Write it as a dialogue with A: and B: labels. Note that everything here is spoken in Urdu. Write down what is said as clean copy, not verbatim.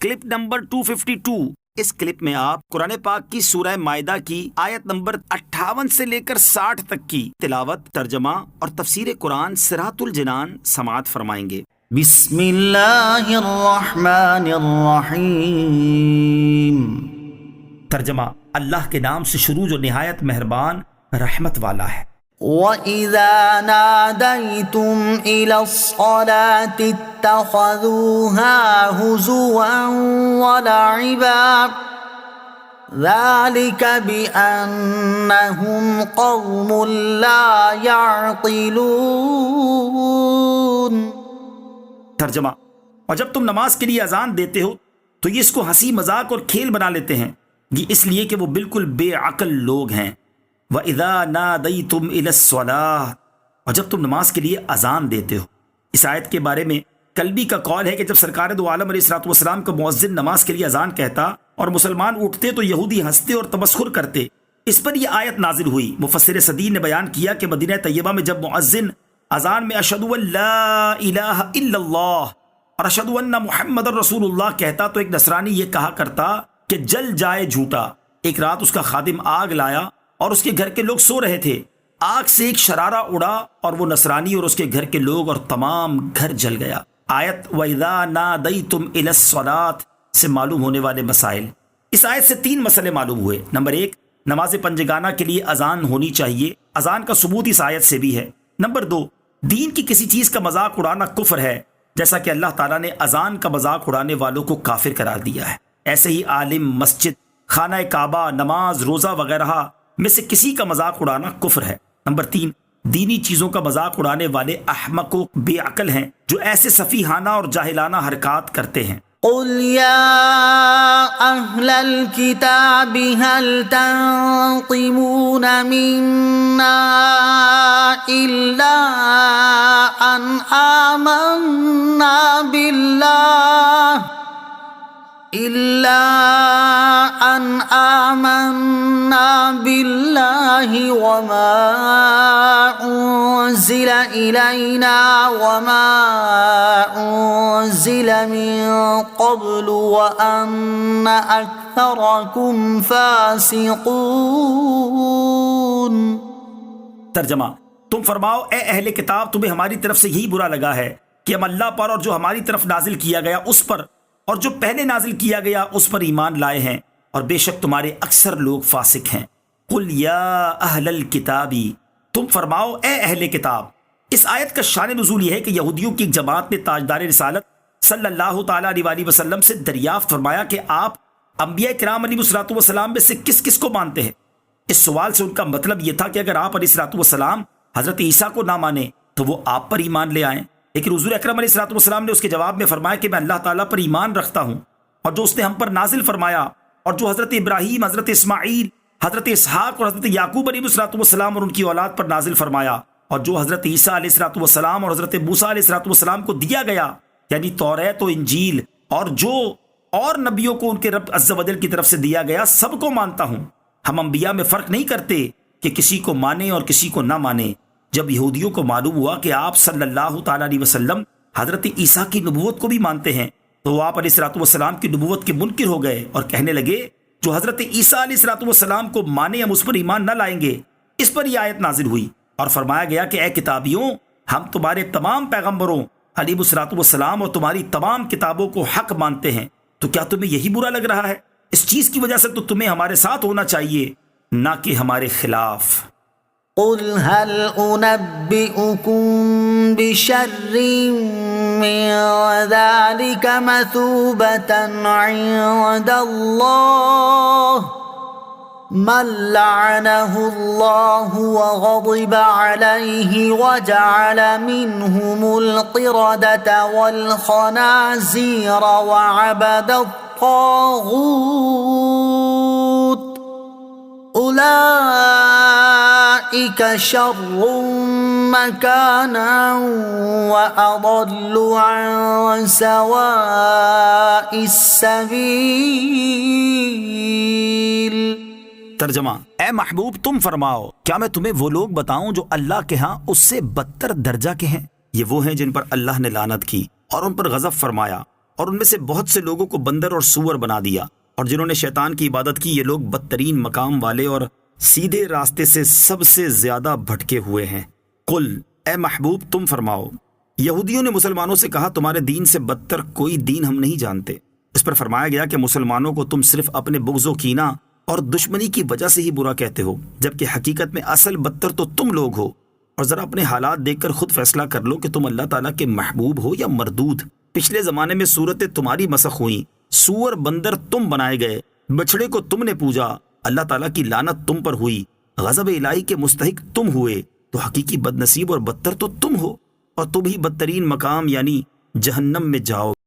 A: Clip number 252۔ اس کلپ میں آپ قرآن پاک کی سورہ مائدہ کی آیت نمبر 58 سے لے کر 60 تک کی تلاوت، ترجمہ اور تفسیر قرآن صراط الجنان سماعت فرمائیں گے۔
B: بسم اللہ الرحمن الرحیم۔
A: ترجمہ: اللہ کے نام سے شروع جو نہایت مہربان رحمت والا ہے۔
B: وَإِذَا نَادَيْتُمْ إِلَى الصَّلَاةِ اتَّخَذُوهَا هُزُوًا وَلَعِبًا ذَلِكَ بِأَنَّهُمْ قَوْمٌ لَا يَعْقِلُونَ۔
A: ترجمہ: اور جب تم نماز کے لیے اذان دیتے ہو تو یہ اس کو ہنسی مذاق اور کھیل بنا لیتے ہیں، یہ اس لیے کہ وہ بالکل بے عقل لوگ ہیں۔ وَإِذَا نَادَيْتُمْ إِلَى الصَّلَاةِ، اور جب تم نماز کے لیے اذان دیتے ہو۔ اس آیت کے بارے میں کلبی کا قول ہے کہ جب سرکار دو عالم علیہ الصلوۃ والسلام کا مؤذن نماز کے لیے اذان کہتا اور مسلمان اٹھتے تو یہودی ہنستے اور تمسخر کرتے۔ اس پر یہ آیت نازل ہوئی۔ مفسر صدی نے بیان کیا کہ مدینہ طیبہ میں جب مؤذن اذان میں اشہد ان لا الہ الا اللہ اور اشہد ان محمد رسول اللہ کہتا تو ایک نصرانی یہ کہا کرتا کہ جل جائے جھوٹا۔ ایک رات اس کا خادم آگ لایا اور اس کے گھر کے لوگ سو رہے تھے۔ آگ سے ایک شرارہ اڑا اور وہ نصرانی اور اس کے گھر کے لوگ اور تمام گھر جل گیا۔ آیت وَإِذَا نَادَيْتُمْ إِلَى الصَّلَاةِ سے معلوم ہونے والے مسائل۔ اس آیت سے 3 مسئلے معلوم ہوئے۔ نمبر 1، نماز پنجگانہ کے لیے اذان ہونی چاہیے، اذان کا ثبوت اس آیت سے بھی ہے۔ نمبر 2، دین کی کسی چیز کا مذاق اڑانا کفر ہے، جیسا کہ اللہ تعالیٰ نے اذان کا مذاق اڑانے والوں کو کافر قرار دیا ہے۔ ایسے ہی عالم، مسجد، خانہ کعبہ، نماز، روزہ وغیرہ میں سے کسی کا مذاق اڑانا کفر ہے۔ نمبر 3، دینی چیزوں کا مذاق اڑانے والے احمق و بے عقل ہیں جو ایسے سفیہانہ اور جاہلانہ حرکات کرتے ہیں۔
B: قُلْ يَا أَهْلَ الْكِتَابِ هَلْ تَنقِمُونَ مِنَّا إِلَّا أَنْ آمَنَّا بِاللَّهِ وَمَا أُنزِلَ إِلَيْنَا وَمَا أُنزِلَ مِن قَبْلُ وَأَنَّ أَكْثَرَكُمْ فَاسِقُونَ۔
A: ترجمہ: تم فرماؤ اے اہل کتاب، تمہیں ہماری طرف سے یہی برا لگا ہے کہ ہم اللہ پر اور جو ہماری طرف نازل کیا گیا اس پر اور جو پہلے نازل کیا گیا اس پر ایمان لائے ہیں، اور بے شک تمہارے اکثر لوگ فاسق ہیں۔ قل یا اہل الکتاب، تم فرماؤ اے اہل کتاب۔ اس آیت کا شان نزول یہ ہے کہ یہودیوں کی ایک جماعت نے تاجدار رسالت صلی اللہ تعالیٰ علیہ وسلم سے دریافت فرمایا کہ آپ انبیاء کرام علیہ الصلوۃ والسلام میں سے کس کس کو مانتے ہیں۔ اس سوال سے ان کا مطلب یہ تھا کہ اگر آپ علیہ الصلوۃ والسلام حضرت عیسیٰ کو نہ مانیں تو وہ آپ پر ایمان لے آئیں، لیکن حضور اکرم علیہ الصلوۃ والسلام نے اس کے جواب میں فرمایا کہ میں اللہ تعالیٰ پر ایمان رکھتا ہوں اور جو اس نے ہم پر نازل فرمایا اور جو حضرت ابراہیم، حضرت اسماعیل، حضرت اسحاق اور حضرت یعقوب علیہ الصلوۃ والسلام اور ان کی اولاد پر نازل فرمایا، اور جو حضرت عیسیٰ علیہ الصلوۃ والسلام اور حضرت موسیٰ علیہ الصلوۃ والسلام کو دیا گیا، یعنی توریت و انجیل، اور جو اور نبیوں کو ان کے رب عز و جل کی طرف سے دیا گیا، سب کو مانتا ہوں۔ ہم انبیاء میں فرق نہیں کرتے کہ کسی کو مانیں اور کسی کو نہ مانیں۔ جب یہودیوں کو معلوم ہوا کہ آپ صلی اللہ تعالیٰ علیہ وسلم حضرت عیسیٰ کی نبوت کو بھی مانتے ہیں تو وہ آپ علیہ الصلوۃ والسلام کی نبوت کے منکر ہو گئے اور کہنے لگے جو حضرت عیسیٰ علیہ الصلوۃ والسلام کو مانے ہم اس پر ایمان نہ لائیں گے۔ اس پر یہ آیت نازل ہوئی اور فرمایا گیا کہ اے کتابیوں، ہم تمہارے تمام پیغمبروں علیہ الصلوۃ والسلام اور تمہاری تمام کتابوں کو حق مانتے ہیں، تو کیا تمہیں یہی برا لگ رہا ہے؟ اس چیز کی وجہ سے تو تمہیں ہمارے ساتھ ہونا چاہیے، نہ کہ ہمارے خلاف۔
B: قُلْ هَلْ أُنَبِّئُكُم بِشَرٍّ مِّن ذَلِكَ مَثُوبَةً عِندَ اللَّهِ مَن لَّعَنَهُ اللَّهُ وَغَضِبَ عَلَيْهِ وَجَعَلَ مِنْهُمُ الْقِرَدَةَ وَالْخَنَازِيرَ وَعَبَدَ الطَّاغُوتَ أُولَئِكَ شَرٌّ مَّكَانًا وَأَضَلُّ عَن سَوَاءِ السَّبِيلِ۔
A: ترجمہ: اے محبوب تم فرماؤ کیا میں تمہیں وہ لوگ بتاؤں جو اللہ کے ہاں اس سے بدتر درجہ کے ہیں؟ یہ وہ ہیں جن پر اللہ نے لعنت کی اور ان پر غضب فرمایا، اور ان میں سے بہت سے لوگوں کو بندر اور سور بنا دیا، اور جنہوں نے شیطان کی عبادت کی یہ لوگ بدترین مقام والے اور سیدھے راستے سے سب سے زیادہ بھٹکے ہوئے ہیں۔ قل، اے محبوب تم فرماؤ، یہودیوں نے مسلمانوں سے کہا تمہارے دین سے بدتر کوئی دین ہم نہیں جانتے۔ اس پر فرمایا گیا کہ مسلمانوں کو تم صرف اپنے بغض و کینہ اور دشمنی کی وجہ سے ہی برا کہتے ہو، جبکہ حقیقت میں اصل بدتر تو تم لوگ ہو۔ اور ذرا اپنے حالات دیکھ کر خود فیصلہ کر لو کہ تم اللہ تعالیٰ کے محبوب ہو یا مردود۔ پچھلے زمانے میں صورتیں تمہاری مسخ ہوئیں، سور بندر تم بنائے گئے، بچڑے کو تم نے پوجا، اللہ تعالیٰ کی لعنت تم پر ہوئی، غضب الہی کے مستحق تم ہوئے، تو حقیقی بد نصیب اور بدتر تو تم ہو، اور تم ہی بدترین مقام یعنی جہنم میں جاؤ۔